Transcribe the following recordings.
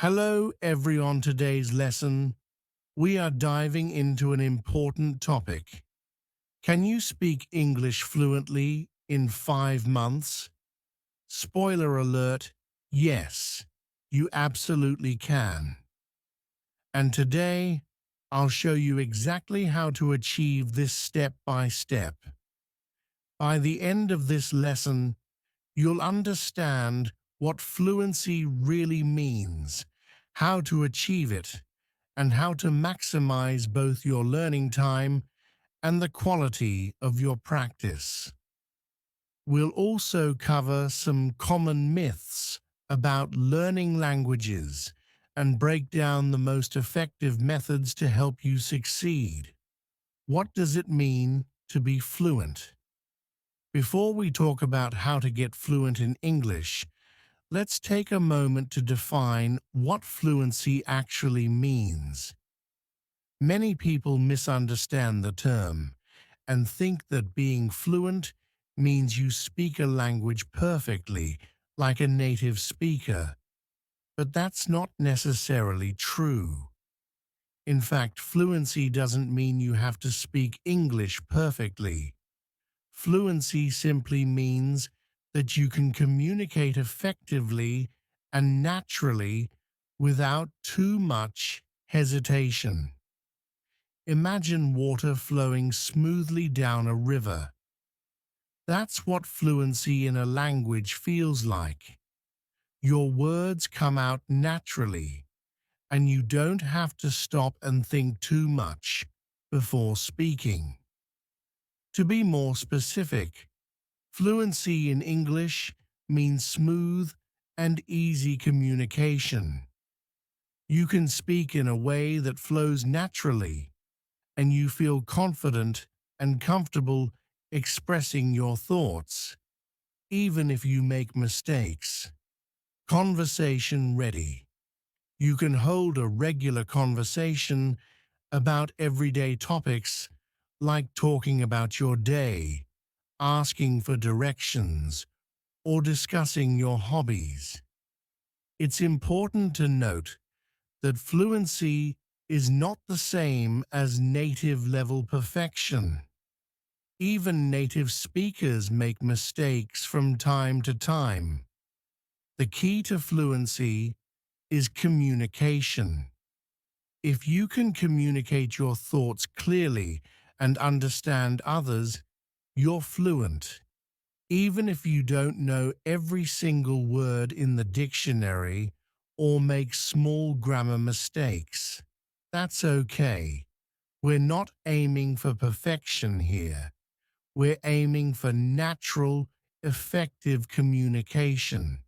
Hello, everyone. Today's lesson, we are diving into an important topic. Can you speak English fluently in 5 months? Spoiler alert, yes, you absolutely can. And today, I'll show you exactly how to achieve this step by step. By the end of this lesson, you'll understand what fluency really means, how to achieve it, and how to maximize both your learning time and the quality of your practice. We'll also cover some common myths about learning languages and break down the most effective methods to help you succeed. What does it mean to be fluent? Before we talk about how to get fluent in English, let's take a moment to define what fluency actually means. Many people misunderstand the term and think that being fluent means you speak a language perfectly, like a native speaker. But that's not necessarily true. In fact, fluency doesn't mean you have to speak English perfectly. Fluency simply means that you can communicate effectively and naturally without too much hesitation. Imagine water flowing smoothly down a river. That's what fluency in a language feels like. Your words come out naturally, and you don't have to stop and think too much before speaking. To be more specific, fluency in English means smooth and easy communication. You can speak in a way that flows naturally, and you feel confident and comfortable expressing your thoughts, even if you make mistakes. Conversation ready. You can hold a regular conversation about everyday topics like talking about your day, asking for directions, or discussing your hobbies. It's important to note that fluency is not the same as native level perfection. Even native speakers make mistakes from time to time. The key to fluency is communication. If you can communicate your thoughts clearly and understand others, you're fluent. Even if you don't know every single word in the dictionary or make small grammar mistakes, that's okay. We're not aiming for perfection here. We're aiming for natural, effective communication.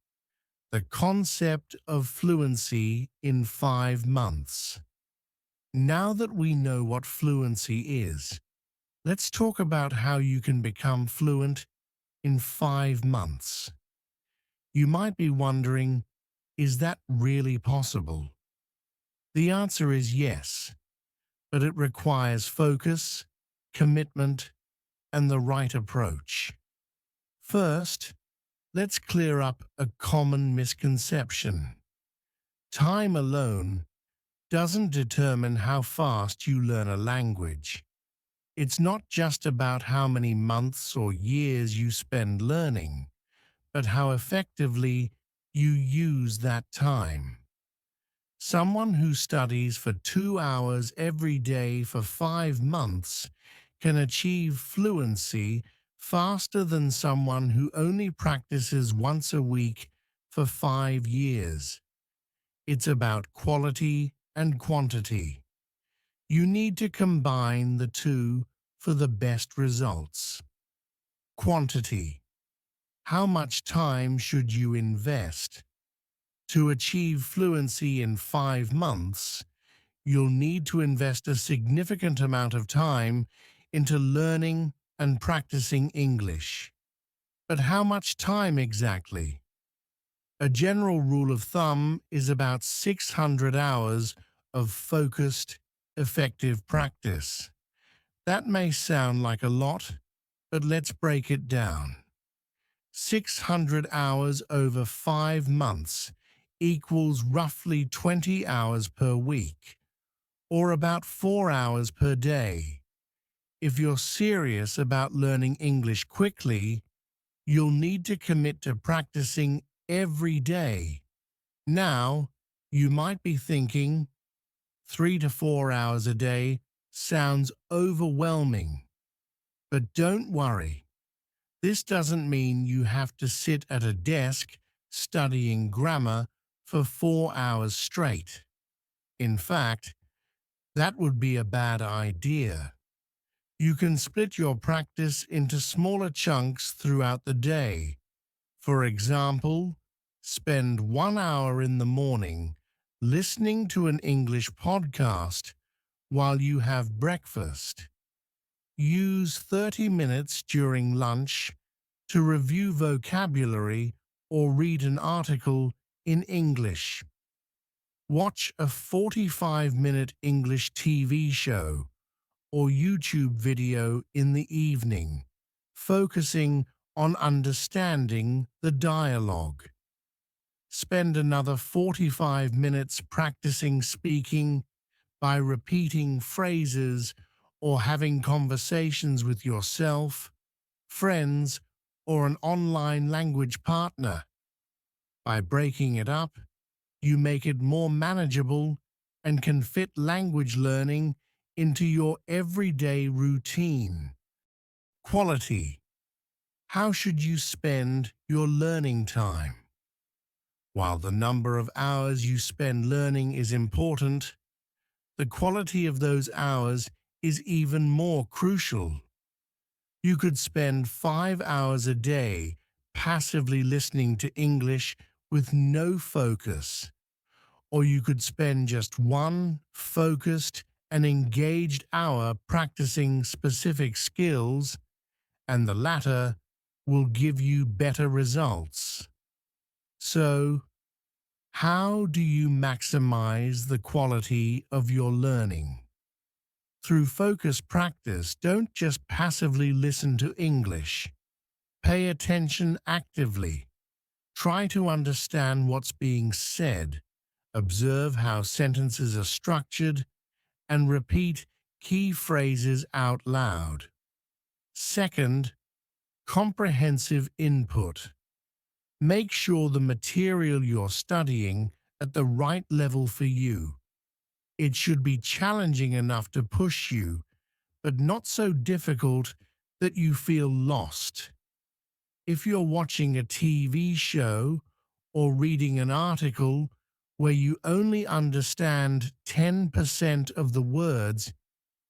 The concept of fluency in 5 months. Now that we know what fluency is, let's talk about how you can become fluent in 5 months. You might be wondering, is that really possible? The answer is yes, but it requires focus, commitment, and the right approach. First, let's clear up a common misconception. Time alone doesn't determine how fast you learn a language. It's not just about how many months or years you spend learning, but how effectively you use that time. Someone who studies for 2 hours every day for 5 months can achieve fluency faster than someone who only practices once a week for 5 years. It's about quality and quantity. You need to combine the two for the best results. Quantity. How much time should you invest? To achieve fluency in 5 months, you'll need to invest a significant amount of time into learning and practicing English. But how much time exactly? A general rule of thumb is about 600 hours of focused, effective practice. That may sound like a lot, but let's break it down. 600 hours over 5 months equals roughly 20 hours per week, or about 4 hours per day. If you're serious about learning English quickly, you'll need to commit to practicing every day. Now, you might be thinking, 3 to 4 hours a day sounds overwhelming. But don't worry. This doesn't mean you have to sit at a desk studying grammar for 4 hours straight. In fact, that would be a bad idea. You can split your practice into smaller chunks throughout the day. For example, spend 1 hour in the morning listening to an English podcast while you have breakfast. Use 30 minutes during lunch to review vocabulary or read an article in English. Watch a 45-minute English TV show or YouTube video in the evening, focusing on understanding the dialogue. Spend another 45 minutes practicing speaking by repeating phrases or having conversations with yourself, friends, or an online language partner. By breaking it up, you make it more manageable and can fit language learning into your everyday routine. Quality. How should you spend your learning time? While the number of hours you spend learning is important, the quality of those hours is even more crucial. You could spend 5 hours a day passively listening to English with no focus, or you could spend just one focused and engaged hour practicing specific skills, and the latter will give you better results. So, how do you maximize the quality of your learning? Through focused practice, don't just passively listen to English. Pay attention actively. Try to understand what's being said, observe how sentences are structured, and repeat key phrases out loud. Second, comprehensive input. Make sure the material you're studying at the right level for you. It should be challenging enough to push you, but not so difficult that you feel lost. If you're watching a TV show or reading an article where you only understand 10% of the words,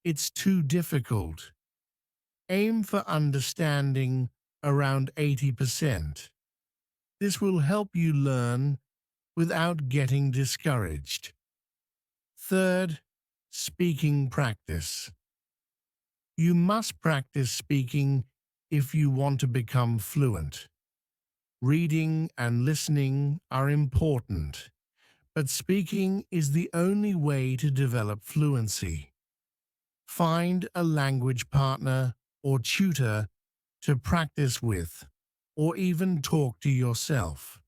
it's too difficult. Aim for understanding around 80%. This will help you learn without getting discouraged. Third, speaking practice. You must practice speaking if you want to become fluent. Reading and listening are important, but speaking is the only way to develop fluency. Find a language partner or tutor to practice with, or even talk to yourself.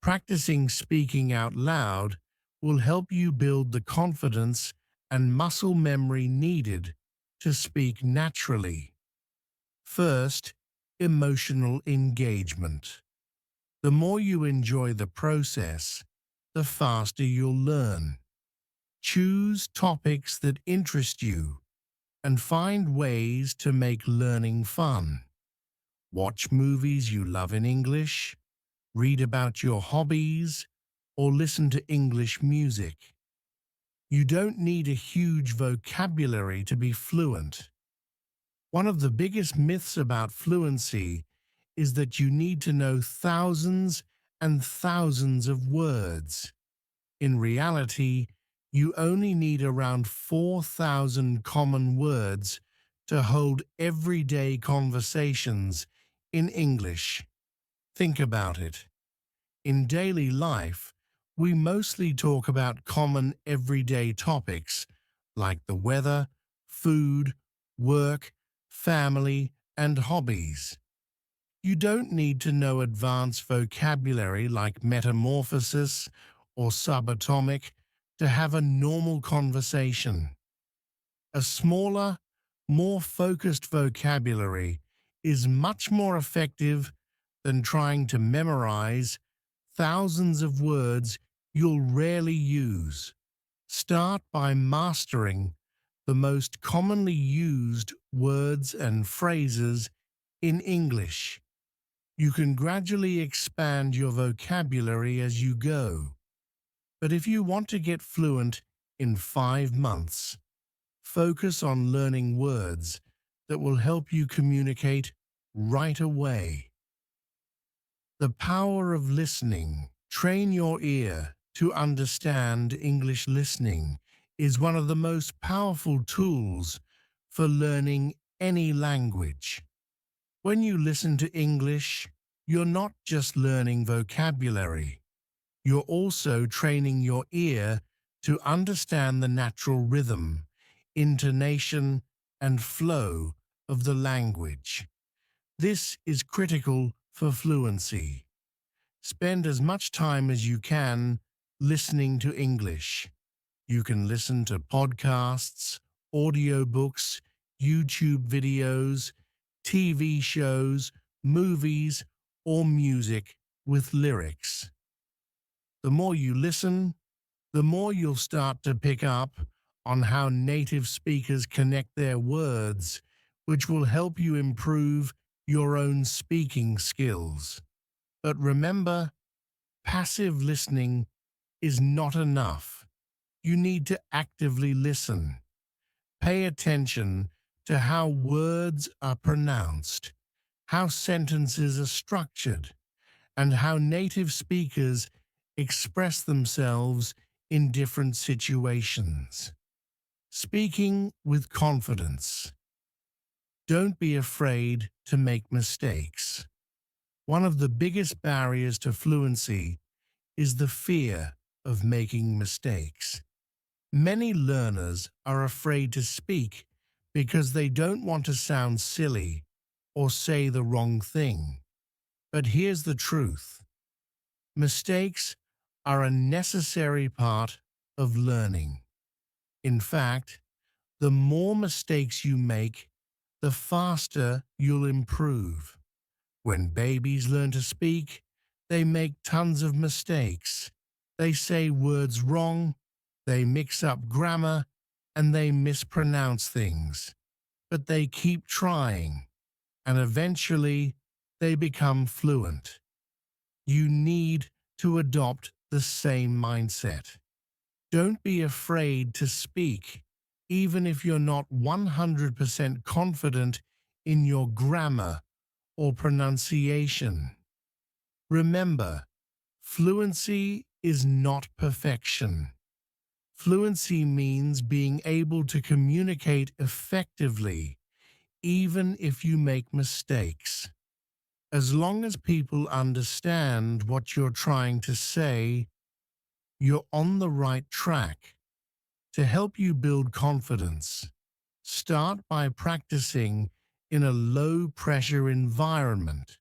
Practicing speaking out loud will help you build the confidence and muscle memory needed to speak naturally. First, emotional engagement. The more you enjoy the process, the faster you'll learn. Choose topics that interest you and find ways to make learning fun. Watch movies you love in English, read about your hobbies, or listen to English music. You don't need a huge vocabulary to be fluent. One of the biggest myths about fluency is that you need to know thousands and thousands of words. In reality, you only need around 4,000 common words to hold everyday conversations in English. Think about it. In daily life, we mostly talk about common everyday topics like the weather, food, work, family, and hobbies. You don't need to know advanced vocabulary like metamorphosis or subatomic to have a normal conversation. A smaller, more focused vocabulary is much more effective than trying to memorize thousands of words you'll rarely use. Start by mastering the most commonly used words and phrases in English. You can gradually expand your vocabulary as you go. But if you want to get fluent in 5 months, focus on learning words that will help you communicate right away. The power of listening. Train your ear to understand English. Listening is one of the most powerful tools for learning any language. When you listen to English, you're not just learning vocabulary. You're also training your ear to understand the natural rhythm, intonation, and flow of the language. This is critical for fluency. Spend as much time as you can listening to English. You can listen to podcasts, audiobooks, YouTube videos, TV shows, movies, or music with lyrics. The more you listen, the more you'll start to pick up on how native speakers connect their words, which will help you improve your own speaking skills. But remember, passive listening is not enough. You need to actively listen. Pay attention to how words are pronounced, how sentences are structured, and how native speakers express themselves in different situations. Speaking with confidence. Don't be afraid to make mistakes. One of the biggest barriers to fluency is the fear of making mistakes. Many learners are afraid to speak because they don't want to sound silly or say the wrong thing. But here's the truth. Mistakes are a necessary part of learning. In fact, the more mistakes you make, the faster you'll improve. When babies learn to speak, they make tons of mistakes. They say words wrong, they mix up grammar, and they mispronounce things. But they keep trying, and eventually they become fluent. You need to adopt the same mindset. Don't be afraid to speak, even if you're not 100% confident in your grammar or pronunciation. Remember, fluency is not perfection. Fluency means being able to communicate effectively, even if you make mistakes. As long as people understand what you're trying to say, you're on the right track. To help you build confidence, start by practicing in a low-pressure environment.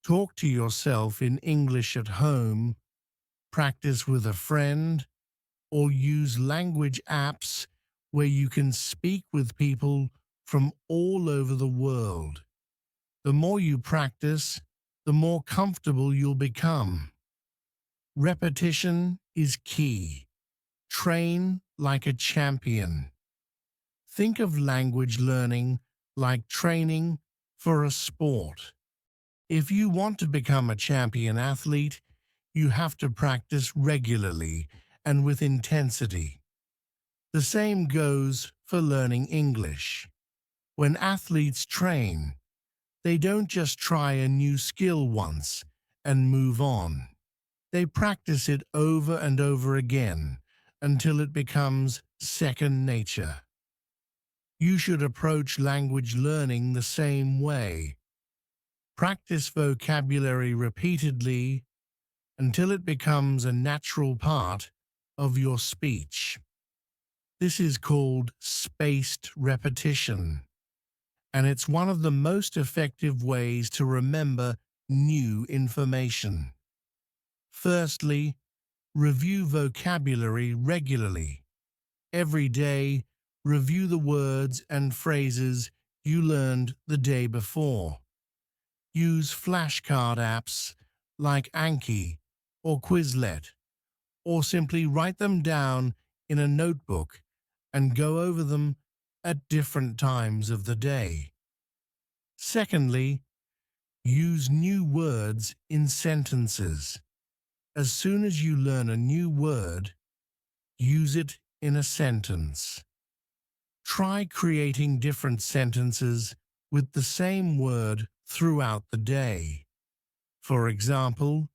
Talk to yourself in English at home, practice with a friend, or use language apps where you can speak with people from all over the world. The more you practice, the more comfortable you'll become. Repetition is key. Train like a champion. Think of language learning like training for a sport. If you want to become a champion athlete, you have to practice regularly and with intensity. The same goes for learning English. When athletes train, they don't just try a new skill once and move on. They practice it over and over again until it becomes second nature. You should approach language learning the same way. Practice vocabulary repeatedly until it becomes a natural part of your speech. This is called spaced repetition, and it's one of the most effective ways to remember new information. Firstly, review vocabulary regularly. Every day, review the words and phrases you learned the day before. Use flashcard apps like Anki or Quizlet, or simply write them down in a notebook and go over them at different times of the day. Secondly, use new words in sentences. As soon as you learn a new word, use it in a sentence. Try creating different sentences with the same word throughout the day. For example,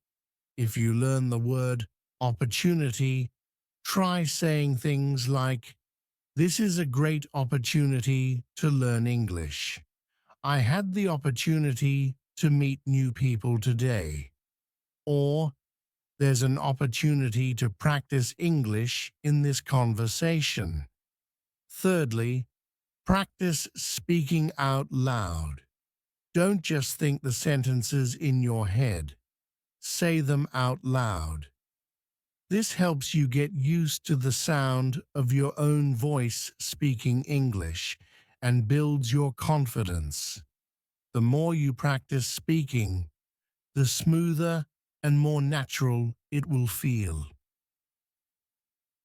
if you learn the word opportunity, try saying things like, "This is a great opportunity to learn English. I had the opportunity to meet new people today." Or, "There's an opportunity to practice English in this conversation." Thirdly, practice speaking out loud. Don't just think the sentences in your head. Say them out loud. This helps you get used to the sound of your own voice speaking English and builds your confidence. The more you practice speaking, the smoother and more natural it will feel.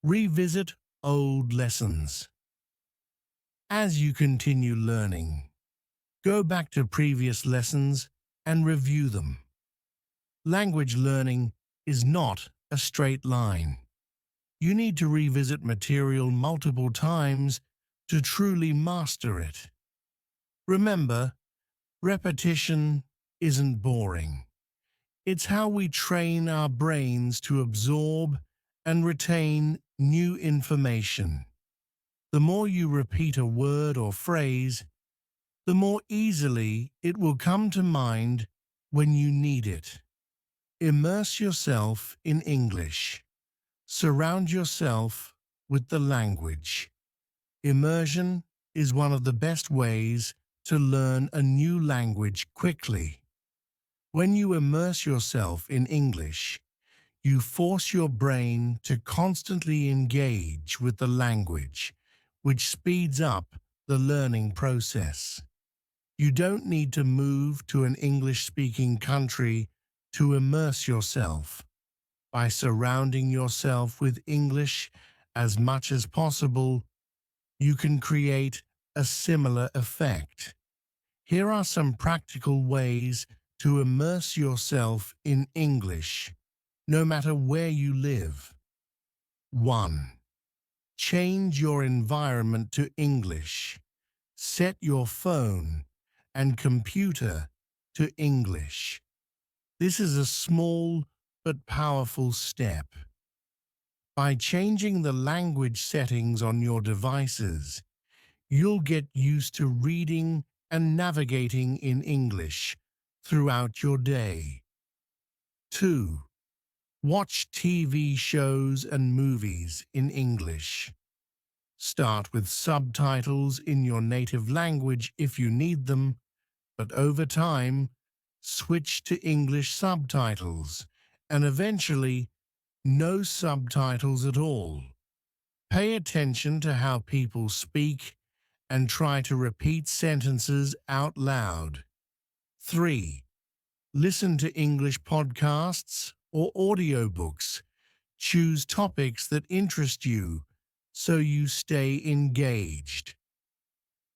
Revisit old lessons. As you continue learning, go back to previous lessons and review them. Language learning is not a straight line. You need to revisit material multiple times to truly master it. Remember, repetition isn't boring. It's how we train our brains to absorb and retain new information. The more you repeat a word or phrase, the more easily it will come to mind when you need it. Immerse yourself in English. Surround yourself with the language. Immersion is one of the best ways to learn a new language quickly. When you immerse yourself in English, you force your brain to constantly engage with the language, which speeds up the learning process. You don't need to move to an English-speaking country to immerse yourself. By surrounding yourself with English as much as possible, you can create a similar effect. Here are some practical ways to immerse yourself in English, no matter where you live. 1. Change your environment to English. Set your phone and computer to English. This is a small but powerful step. By changing the language settings on your devices, you'll get used to reading and navigating in English throughout your day. 2. Watch TV shows and movies in English. Start with subtitles in your native language if you need them, but over time, switch to English subtitles, and eventually, no subtitles at all. Pay attention to how people speak and try to repeat sentences out loud. 3. Listen to English podcasts or audiobooks. Choose topics that interest you so you stay engaged.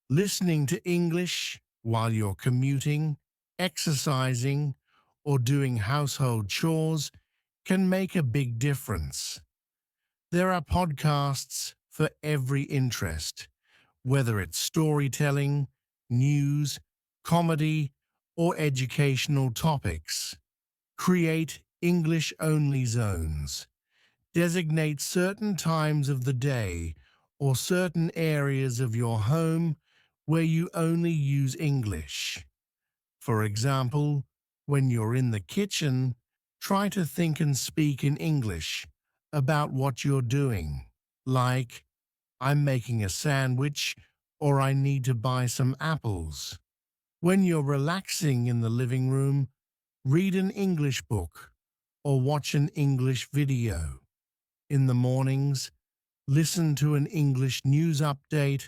Listening to English while you're commuting, exercising, or doing household chores can make a big difference. There are podcasts for every interest, whether it's storytelling, news, comedy, or educational topics. Create English-only zones. Designate certain times of the day or certain areas of your home where you only use English. For example, when you're in the kitchen, try to think and speak in English about what you're doing, like, "I'm making a sandwich," or I need to buy some apples. When you're relaxing in the living room, read an English book or watch an English video. In the mornings, listen to an English news update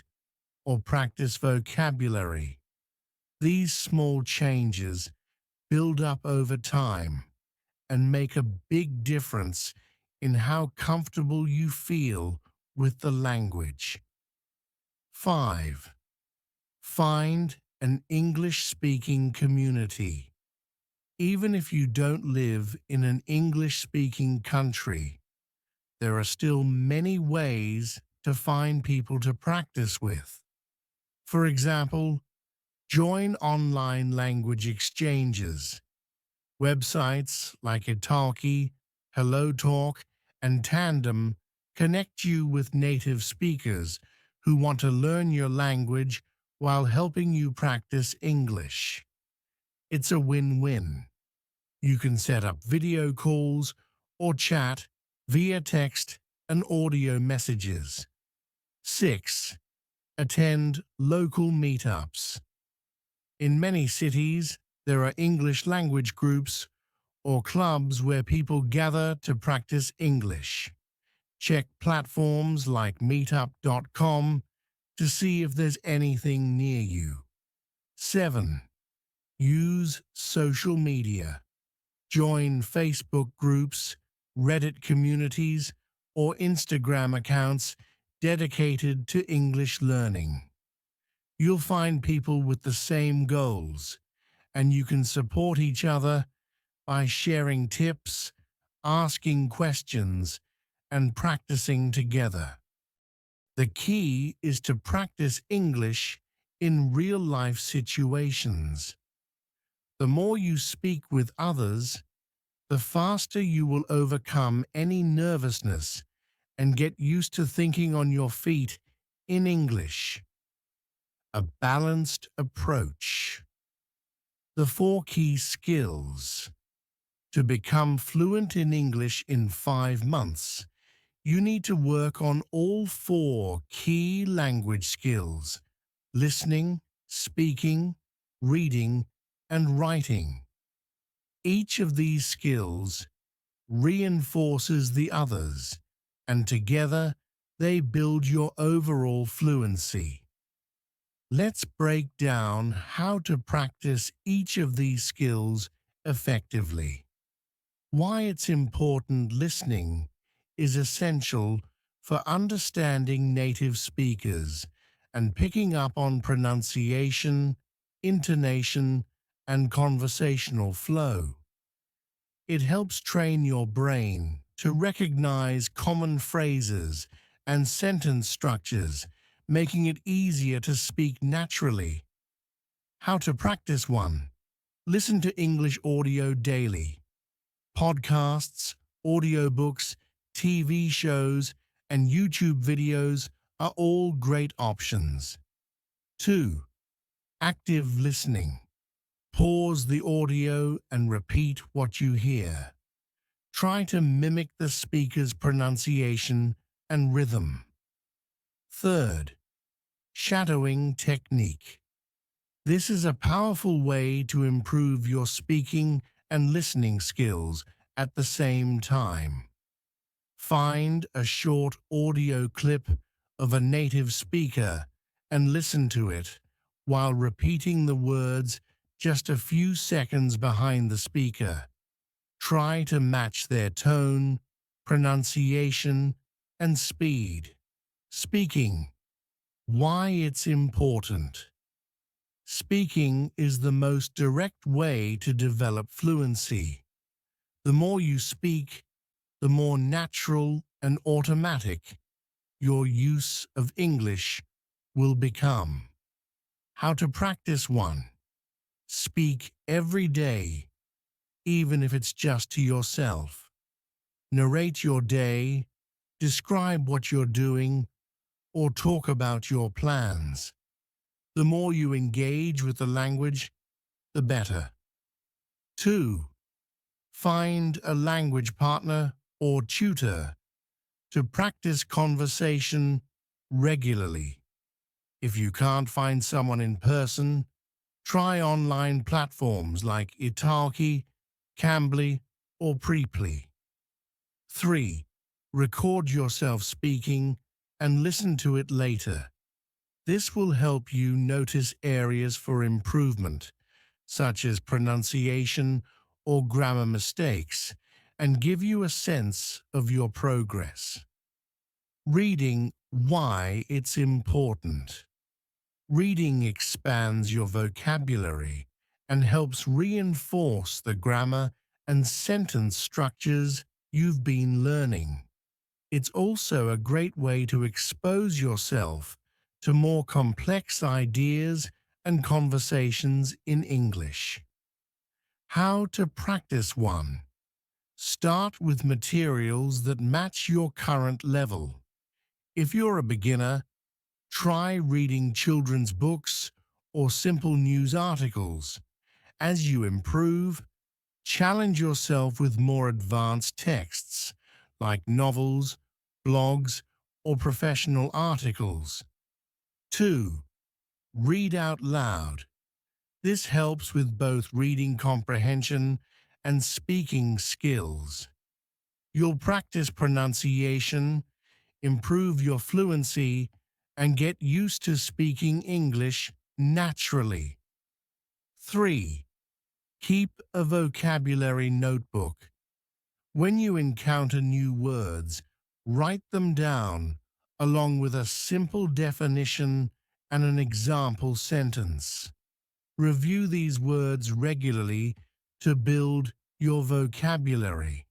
or practice vocabulary. These small changes build up over time and make a big difference in how comfortable you feel with the language. 5. Find an English-speaking community. Even if you don't live in an English-speaking country, there are still many ways to find people to practice with. For example, join online language exchanges. Websites like Italki, HelloTalk, and Tandem connect you with native speakers who want to learn your language while helping you practice English. It's a win-win. You can set up video calls or chat via text and audio messages. 6. Attend local meetups. In many cities, there are English language groups or clubs where people gather to practice English. Check platforms like meetup.com to see if there's anything near you. 7. Use social media. Join Facebook groups, Reddit communities, or Instagram accounts dedicated to English learning. You'll find people with the same goals, and you can support each other by sharing tips, asking questions, and practicing together. The key is to practice English in real-life situations. The more you speak with others, the faster you will overcome any nervousness and get used to thinking on your feet in English. A balanced approach. The 4 key skills. To become fluent in English in 5 months, you need to work on all 4 key language skills: listening, speaking, reading, and writing. Each of these skills reinforces the others, and together they build your overall fluency. Let's break down how to practice each of these skills effectively. Why it's important listening is essential for understanding native speakers and picking up on pronunciation, intonation, and conversational flow. It helps train your brain to recognize common phrases and sentence structures, making it easier to speak naturally. How to practice 1. Listen to English audio daily. Podcasts, audiobooks, TV shows, and YouTube videos are all great options. 2. Active listening. Pause the audio and repeat what you hear. Try to mimic the speaker's pronunciation and rhythm. 3. Shadowing technique. This is a powerful way to improve your speaking and listening skills at the same time. Find a short audio clip of a native speaker and listen to it while repeating the words just a few seconds behind the speaker. Try to match their tone, pronunciation, and speed. Speaking. Why it's important. Speaking is the most direct way to develop fluency. The more you speak, the more natural and automatic your use of English will become. How to practice 1. Speak every day, even if it's just to yourself. Narrate your day, describe what you're doing, or talk about your plans. The more you engage with the language, the better. 2. Find a language partner or tutor to practice conversation regularly. If you can't find someone in person, try online platforms like Italki, Cambly, or Preply. 3. Record yourself speaking and listen to it later. This will help you notice areas for improvement, such as pronunciation or grammar mistakes, and give you a sense of your progress. Reading why it's important. Reading expands your vocabulary and helps reinforce the grammar and sentence structures you've been learning. It's also a great way to expose yourself to more complex ideas and conversations in English. How to practice one. Start with materials that match your current level. If you're a beginner, try reading children's books or simple news articles. As you improve, challenge yourself with more advanced texts, like novels, blogs, or professional articles. 2. Read out loud. This helps with both reading comprehension and speaking skills. You'll practice pronunciation, improve your fluency, and get used to speaking English naturally. 3. Keep a vocabulary notebook. When you encounter new words, write them down along with a simple definition and an example sentence. Review these words regularly to build your vocabulary.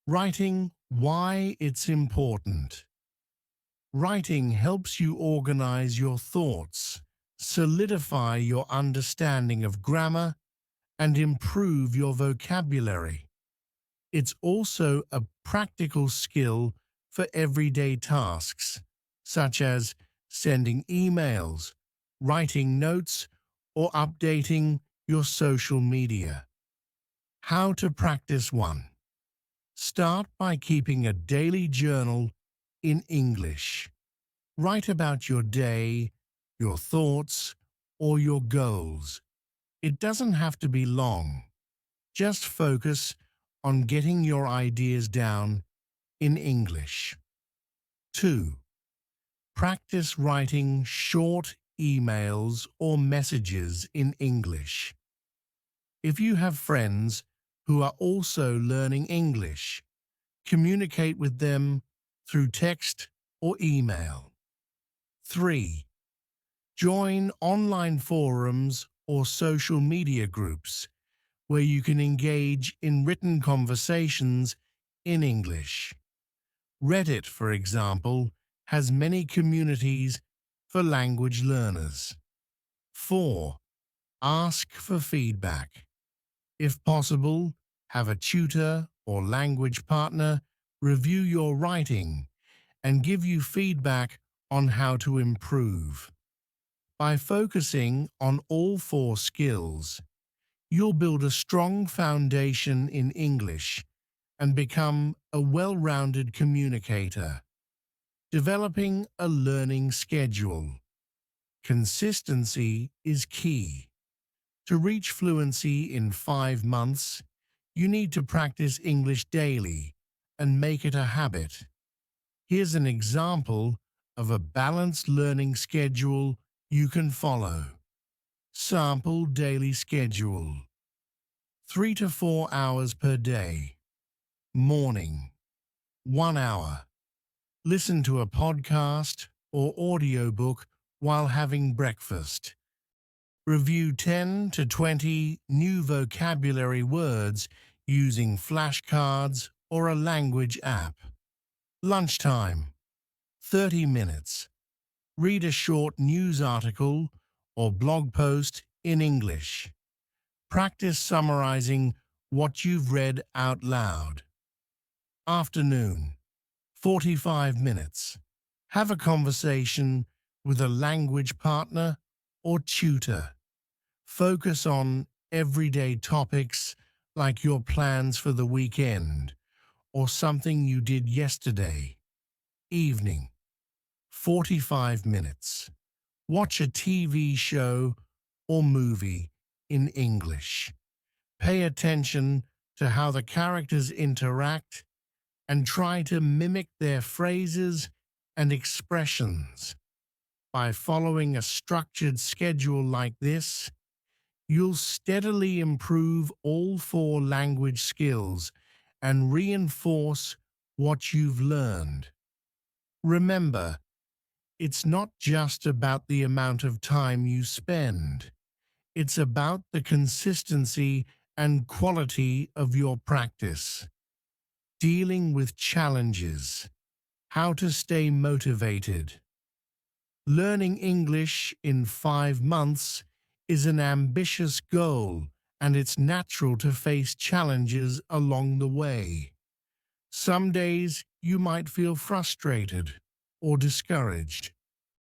Writing why it's important. Writing helps you organize your thoughts, solidify your understanding of grammar, and improve your vocabulary. It's also a practical skill for everyday tasks, such as sending emails, writing notes, or updating your social media. How to practice one. Start by keeping a daily journal in English. Write about your day, your thoughts, or your goals. It doesn't have to be long. Just focus on getting your ideas down in English. 2. Practice writing short emails or messages in English. If you have friends who are also learning English, communicate with them through text or email. 3. Join online forums or social media groups where you can engage in written conversations in English. Reddit, for example, has many communities for language learners. 4. Ask for feedback. If possible, have a tutor or language partner review your writing and give you feedback on how to improve. By focusing on all 4 skills, you'll build a strong foundation in English and become a well-rounded communicator. Developing a learning schedule. Consistency is key. To reach fluency in 5 months, you need to practice English daily and make it a habit. Here's an example of a balanced learning schedule you can follow. Sample daily schedule. 3 to 4 hours per day. Morning. 1 hour. Listen to a podcast or audiobook while having breakfast. Review 10 to 20 new vocabulary words using flashcards or a language app. Lunchtime. 30 minutes. Read a short news article or blog post in English. Practice summarizing what you've read out loud. Afternoon. 45 minutes. Have a conversation with a language partner or tutor. Focus on everyday topics like your plans for the weekend or something you did yesterday. Evening. 45 minutes. Watch a TV show or movie in English. Pay attention to how the characters interact and try to mimic their phrases and expressions. By following a structured schedule like this, you'll steadily improve all four language skills and reinforce what you've learned. Remember, it's not just about the amount of time you spend. It's about the consistency and quality of your practice. Dealing with challenges. How to stay motivated. Learning English in 5 months is an ambitious goal, and it's natural to face challenges along the way. Some days you might feel frustrated or discouraged.